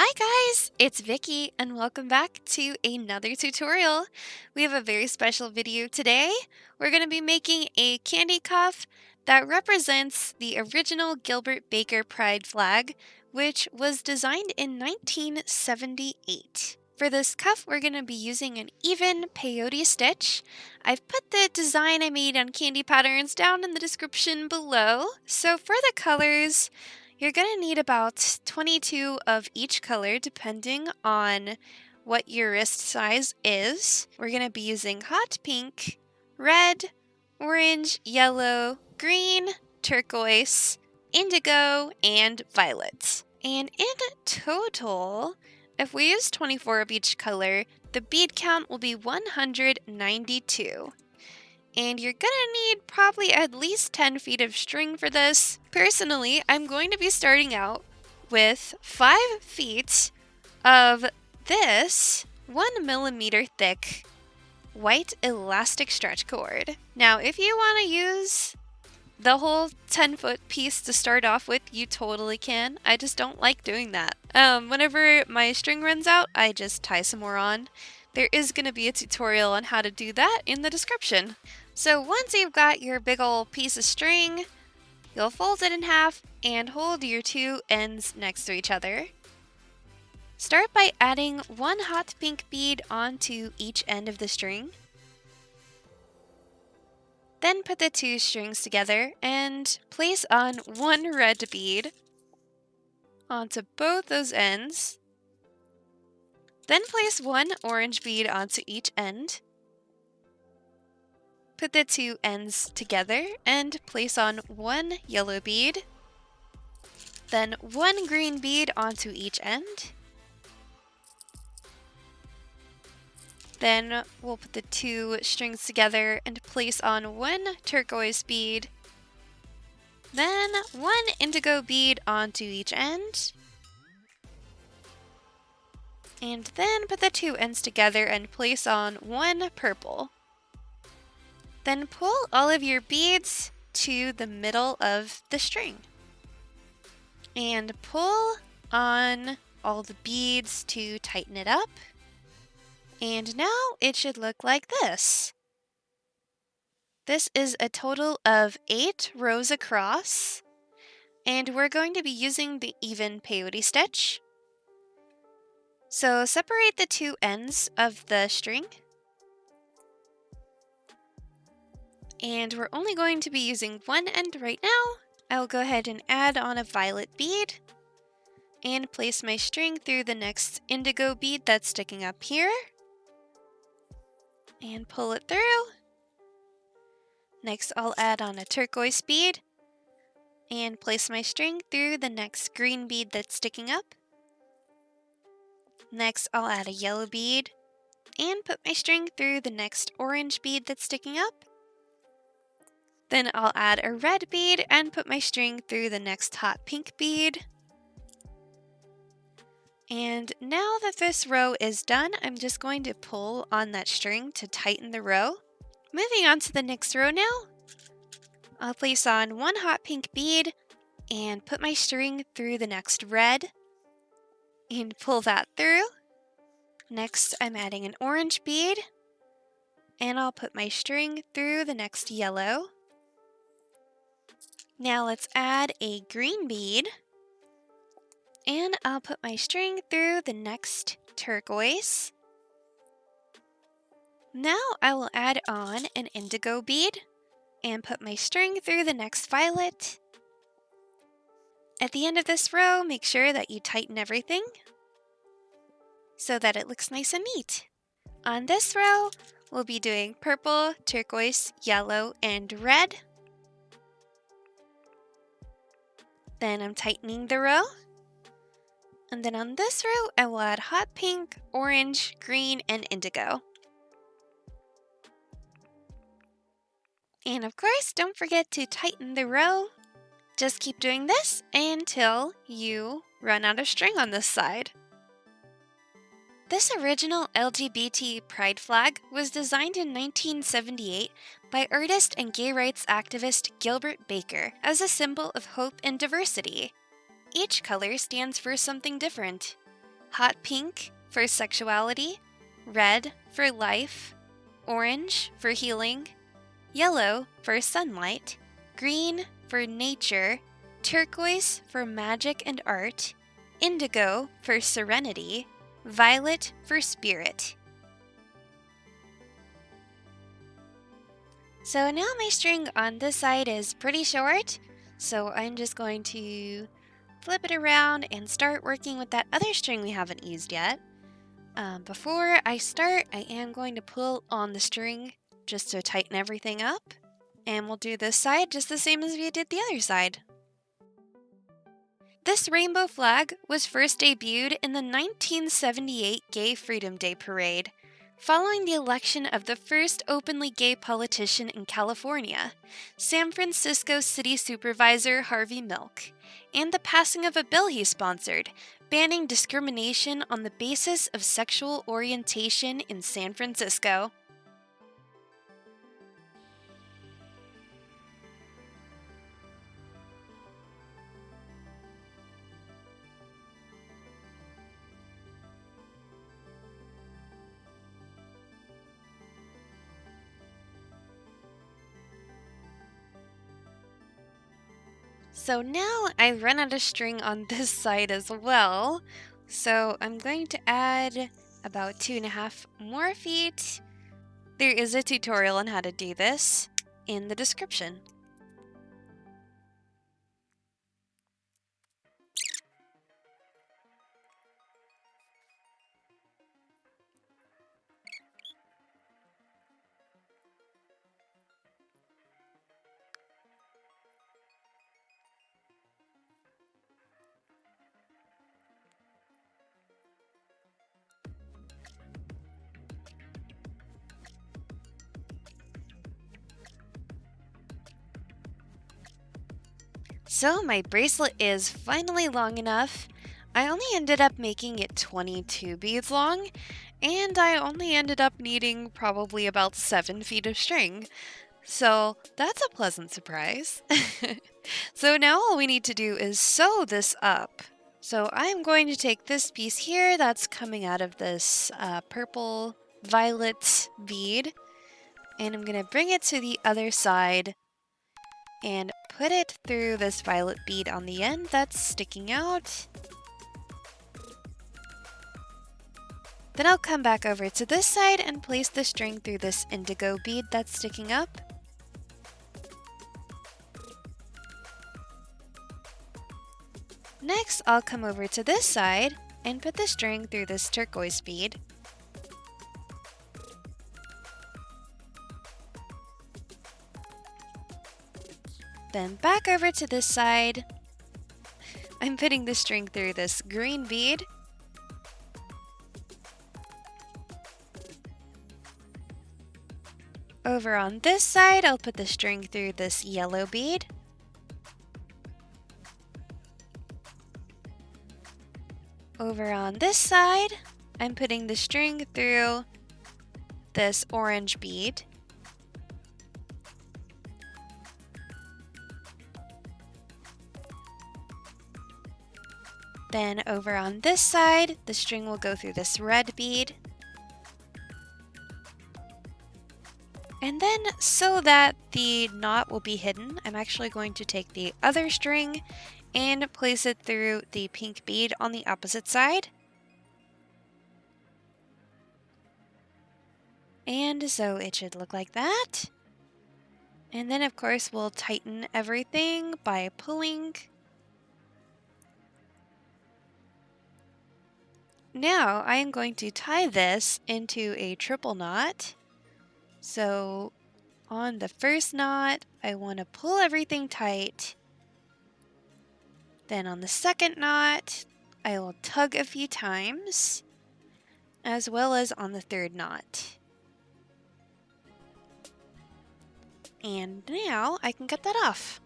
Hi guys, it's Vicky and welcome back to another tutorial. We have a very special video today. We're going to be making a candy cuff that represents the original Gilbert Baker Pride flag, which was designed in 1978. For this cuff, we're going to be using an even peyote stitch. I've put the design I made on Candy Patterns down in the description below. So for the colors, you're going to need about 22 of each color depending on what your wrist size is. We're going to be using hot pink, red, orange, yellow, green, turquoise, indigo, and violet. And in total, if we use 24 of each color, the bead count will be 192. And you're gonna need probably at least 10 feet of string for this. Personally, I'm going to be starting out with 5 feet of this 1mm thick white elastic stretch cord. Now, if you want to use the whole 10-foot piece to start off with, you totally can. I just don't like doing that. Whenever my string runs out, I just tie some more on. There is going to be a tutorial on how to do that in the description. So once you've got your big old piece of string, you'll fold it in half and hold your two ends next to each other. Start by adding one hot pink bead onto each end of the string. Then put the two strings together and place on one red bead onto both those ends. Then place one orange bead onto each end. Put the two ends together and place on one yellow bead. Then one green bead onto each end. Then we'll put the two strings together and place on one turquoise bead. Then one indigo bead onto each end. And then put the two ends together and place on one purple. Then pull all of your beads to the middle of the string. And pull on all the beads to tighten it up. And now it should look like this. This is a total of 8 rows across. And we're going to be using the even peyote stitch. So separate the two ends of the string. And we're only going to be using one end right now. I will go ahead and add on a violet bead and place my string through the next indigo bead that's sticking up here. And pull it through. Next, I'll add on a turquoise bead and place my string through the next green bead that's sticking up. Next, I'll add a yellow bead and put my string through the next orange bead that's sticking up. Then I'll add a red bead and put my string through the next hot pink bead. And now that this row is done, I'm just going to pull on that string to tighten the row. Moving on to the next row now, I'll place on one hot pink bead and put my string through the next red and pull that through. Next, I'm adding an orange bead and I'll put my string through the next yellow. Now let's add a green bead and I'll put my string through the next turquoise. Now I will add on an indigo bead and put my string through the next violet. At the end of this row, make sure that you tighten everything so that it looks nice and neat. On this row, we'll be doing purple, turquoise, yellow, and red. Then I'm tightening the row. And then on this row, I will add hot pink, orange, green, and indigo. And of course, don't forget to tighten the row. Just keep doing this until you run out of string on this side. This original LGBT pride flag was designed in 1978 by artist and gay rights activist Gilbert Baker as a symbol of hope and diversity. Each color stands for something different. hot pink for sexuality, red for life, orange for healing, yellow for sunlight, green for nature, turquoise for magic and art, indigo for serenity, violet for spirit. So now my string on this side is pretty short, so I'm just going to flip it around and start working with that other string we haven't used yet. Before I start, I am going to pull on the string just to tighten everything up, and we'll do this side just the same as we did the other side. This rainbow flag was first debuted in the 1978 Gay Freedom Day Parade, following the election of the first openly gay politician in California, San Francisco City Supervisor Harvey Milk, and the passing of a bill he sponsored, banning discrimination on the basis of sexual orientation in San Francisco. So now I've run out of string on this side as well. So I'm going to add about 2.5 more feet. There is a tutorial on how to do this in the description. So my bracelet is finally long enough. I only ended up making it 22 beads long, and I only ended up needing probably about 7 feet of string. So that's a pleasant surprise. So now all we need to do is sew this up. So I'm going to take this piece here that's coming out of this purple violet bead, and I'm going to bring it to the other side and put it through this violet bead on the end that's sticking out. Then I'll come back over to this side and place the string through this indigo bead that's sticking up. Next, I'll come over to this side and put the string through this turquoise bead. Then back over to this side. I'm putting the string through this green bead. Over on this side, I'll put the string through this yellow bead. Over on this side, I'm putting the string through this orange bead. Then over on this side, the string will go through this red bead. And then, so that the knot will be hidden, I'm actually going to take the other string and place it through the pink bead on the opposite side. And so it should look like that. And then of course we'll tighten everything by pulling. Now I am going to tie this into a triple knot. So on the first knot, I want to pull everything tight. Then on the second knot, I will tug a few times, as well as on the third knot. And now I can cut that off.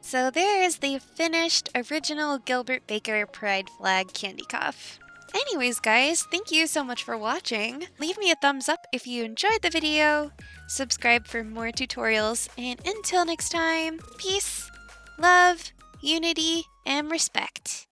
So there is the finished original Gilbert Baker Pride Flag candy cuff. Anyways guys, thank you so much for watching. Leave me a thumbs up if you enjoyed the video, subscribe for more tutorials, and until next time, peace, love, unity, and respect.